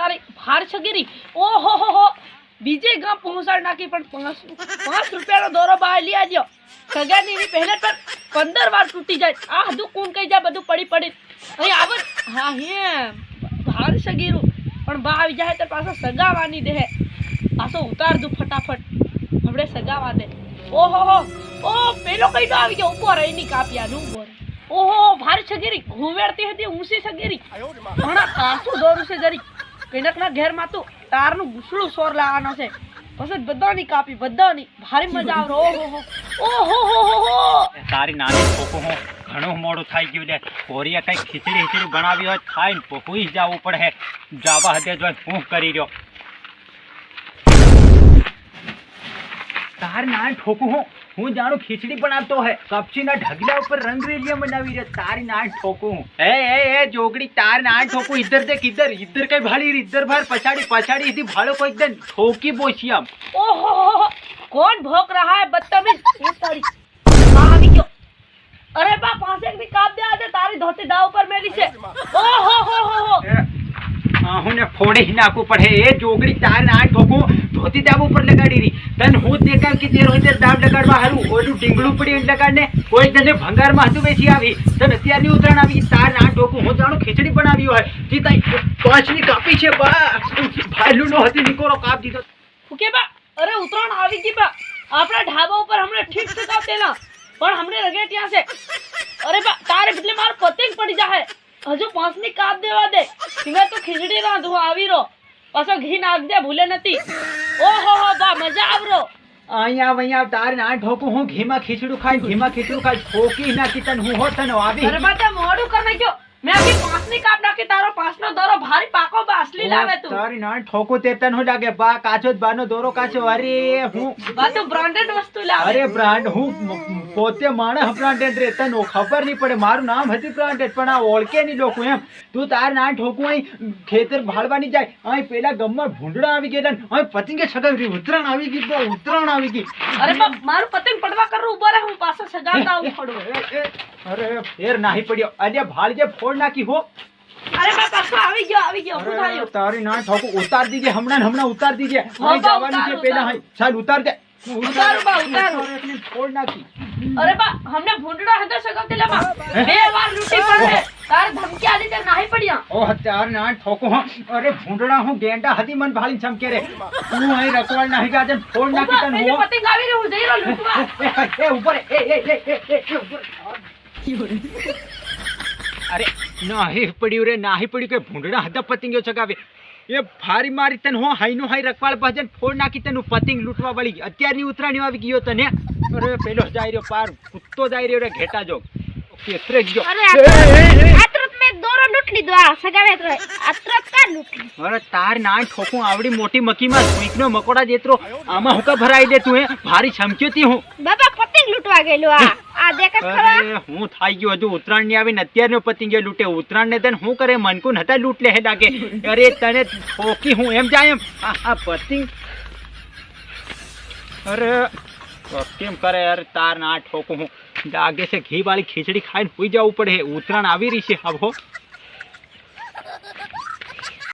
તારી ભાર છગીરી ઓહો હો બીજે ગામ પહોંચાડ નાખી પણ 5 રૂપિયાનો દોરો બહાર લઈ આવજો સગાની એની પહેલે પર 15 વાર તૂટી જાય આ હદું કોણ કહી જાય બધું પડી પડી અહીં આવત હા હે ભાર છગીરું પણ બા આવી જાય તો પાછો સગાવાની દે પાછો ઉતાર દઉં ફટાફટ આપણે સગાવા દે ઓહો હો ઓ પેલો કઈ આવી ગયો ઉપર એની કાપિયાનું ઉપર ઓહો ભાર છગીરી હુવેડતી હતી ઊંસી છગીરી ઘણા કાસું દોરું છે જરી કઈનકના ઘેરમાં તું તારનું ગુસળું સોર લાવવાનો છે પછી બધાની કાપી બધાની ભારી મજા આવે ઓહો હો તારી નાની છોકું હું ઘણું મોડું થઈ ગયું લે કોરિયા કઈ ખીચડી બનાવી હોય ખાઈને પોકુઈ જવું પડે જાવા હદે જો હું કરી રહ્યો તાર નાન ઠોકું હું જાણું ખીચડી બનાવતો હે કપચીના ઢગલા ઉપર રંગરેલિયા બનાવી રહ્યો તારી નાન ઠોકું એ જોગડી તાર નાન ઠોકું ઇધર દેખ ઇધર કઈ ભાળી ઇધર ભાર પછાડી इधर भाड़ो को एकदम ठोकी बोची हम ओहो कौन भौंक रहा है बदतमीज ये तारी આવી ગયો અરે બા પાસે થી કાપ દે આજે તારી ધોતી દાવ ઉપર મેલી છે ઓહો આહુને ફોડી ही નાખું પડે એ જોગડી તાર નાન ઠોકું ધોતી દાવ ઉપર લગાડી રી તન હું દેખાવ કે તેરો ઇધર દાવ લગાડવા હારું ઓલું ડીંગડું પડી લગાડને કોઈ તને ભંગાર માં હતું બેસી આવી તને અત્યારની ઉતરણ આવી તાર નાન ઠોકું હું જાણું ખીચડી બનાવી હોય જી તાઈ પાંચની કાપી છે બા ભાઈલું નો હતી નિકોરો કાપ દીધો ફૂકે બા અરે ઉતરણ આવી ગઈ બા આપણા ઢાબા ઉપર हमने ठीक से काप देला પણ हमने રગેટિયા છે અરે બા તારે બદલે માર પતંગ પડી જાહે હજુ 5 ની કાપ દેવા દે તમે તો ખીચડી રાંધો આવી રો પાછો ઘી નાખ દે ભૂલે નથી ઓહો હો બા મજા આવરો અહીંયા તાર ના ઠોકું હું ઘીમાં ખીચડું ખાઈ ઠોકી નાખી તન હું હોત તને આવી અરે બા તે મોડું કર નાખ્યો मैं अभी 5 ની કાપ નાખી તારો 5 નો દોરો ભારી પાકો બા असली લાવે તું તારી ના ઠોકું તે તન હું લાગે બા કાચો જ બાનો દોરો કાચો અરે હું બા તો બ્રાન્ડેડ વસ્તુ લાવે અરે બ્રાન્ડ હું પોતે માણસ બ્રાન્ડેડ રે તને ખબર નહીં પડે મારું નામ હતી બ્રાન્ડેડ પણ આ ઓળખે નહીં લોકો એમ તું તાર ના ઠોકું અહીં ખેતર ભાળવાની જાય અહીં પેલા ગમમાં ભૂંડડા આવી ગયા અહીં પતંગે છગાવી ઉતરાણ આવી ગઈ અરે બા મારું પતંગ પડવા કરું ઉભા રહે હું પાછો સગાવતા આવું પડું અરે ફેર નાહી પડ્યો અરે ભાળ જે ફોડ નાખી હો અરે બા પાછો આવી ગયો હું થાયો તારી ના ઠોકું ઉતાર દીજે હમણાં ઉતાર દીજે અહીં જવાનું છે પેલા અહીં ચાલ ઉતાર દે ઉતારો બા ઉતારો ફોડ નાખી અરે બા हमने ભૂંડડા હદર સગાવતેલા બા બે વાર લૂટી પડે તાર ધમકી આલી તે નાહી પડ્યા ઓહ તાર ના ઠોકું અરે ભૂંડડા હું ગેંડા હતી મન ભાળી ચમકે રે હું અહીં રખવાડ નાહી ગાજે ફોડ નાખી તને હું પતંગ આવી રહ્યો હું જઈ રહ્યો લૂટવા એ ઉપર અરે નાહી પડ્યું કે ભૂંડડા હતા પતંગો ચગાવે એ ભારી મારી તને હું હાઈનો હાઈ રખવાડ ભજન ફોડ નાખી તને પતંગ લૂટવા વાળી અત્યારની ઉતરાણી આવી ગયો તને અરે પેલો જાય રહ્યો પાર કૂદતો જાય રહ્યો રે ઘેટા જો કેતરે ગયો આત્રત મે દોરો લૂટ લીધો આ સગાવે તો આત્રત કા લૂટ અરે તાર ના ઠોકું આવડી મોટી મકીમાં સ્વીકનો મકોડા જેતરો આમાં હુકા ભરાઈ દે તું હે ભારી છમક્યોતી હું બાબા પતંગ લૂટવા ગયેલો આ દેખ ખરા અરે હું થઈ ગયો હજુ ઉતરાણ ની આવીને અત્યારનો પતંગ લૂટે ઉતરાણ ને તને હું કરે મનકુન હતા લૂટ લે હે લાગે અરે તને ઠોકી હું એમ જાય એમ આ પતંગ અરે કેમ કરે યાર તાર ના ઠોકું હું લાગે છે ઘી વાળી ખીચડી ખાઈને સુઈ જવું પડે ઉતરાણ આવી રહી છે હવે